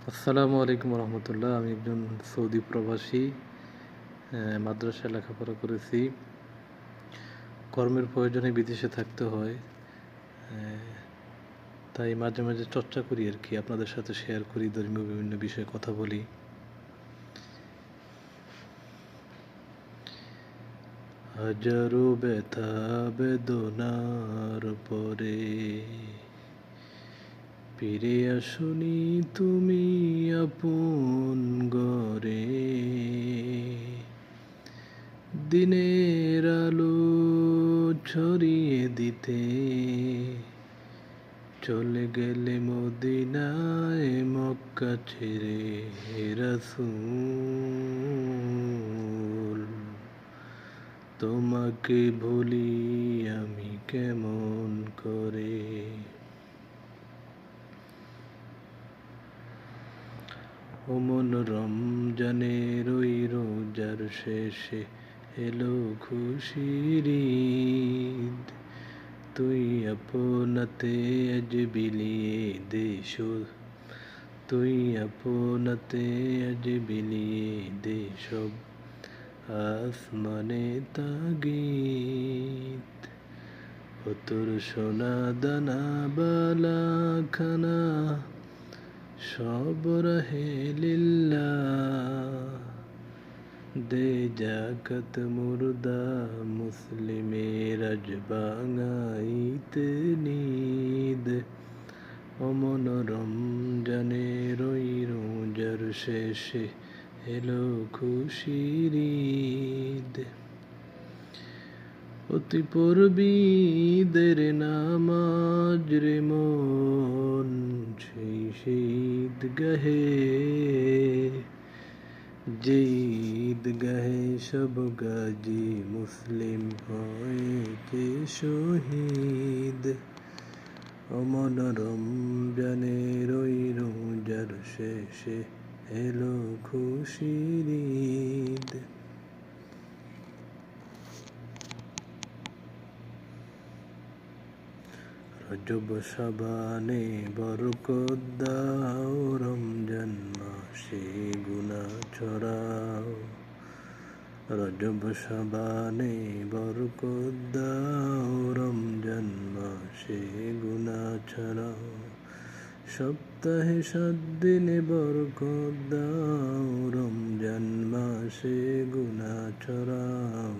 আসসালামু আলাইকুম রহমতুল্লাহ। আমি একজন সৌদি প্রবাসী। মাদ্রাসায় লেখাপড়া করেছি। কর্মের প্রয়োজনে বিদেশে থাকতে হয়, তাই মাঝে মাঝে চর্চা করি আর কি, আপনাদের সাথে শেয়ার করি, ধর্মীয় বিভিন্ন বিষয়ে কথা বলি। হাজারো ব্যথা বেদনার পরে ফিরে আসনি তুমি আপন ঘরে। দিনের আলো ছড়িয়ে দিতে চলে গেলে মদিনায় মক্কা ছেড়ে রাসূল। তোমাকে ভুলি আমি কেমন করে। অমন রমজানের ওই রোজার শেষে এলো খুশির ঈদ। তুই আপনাতে আজ বিলিয়ে দে তুই আপনাতে আজ বিলিয়ে দে সব আসমানে তাগিদ। ও তোর সোনা দানা বালা খানা সব রহে লিল্লাহ। দে জাকাত মুর্দা মুসলিমের আজ বাঙাইতে নিদ। অমন রমজানের ওই রোজার শেষে এলো খুশির ঈদ। অতি পড়বি ঈদের নামাজ রে মন, সেই ঈদগাহে যে ঈদগাহে সব গাজী মুসলিম হয়েছে শহীদ। অমন রমজানের ওই রোজার শেষে এলো খুশির ঈদ। রজব শাবানে বরকত দাও, রমজান মাসে গুনাহ ছড়াও। রজব শাবানে বরকত দাও, রমজান মাসে গুনাহ ছড়াও। সপ্তাহে 7 দিনে বরকত দাও, রমজান মাসে গুনাহ ছড়াও।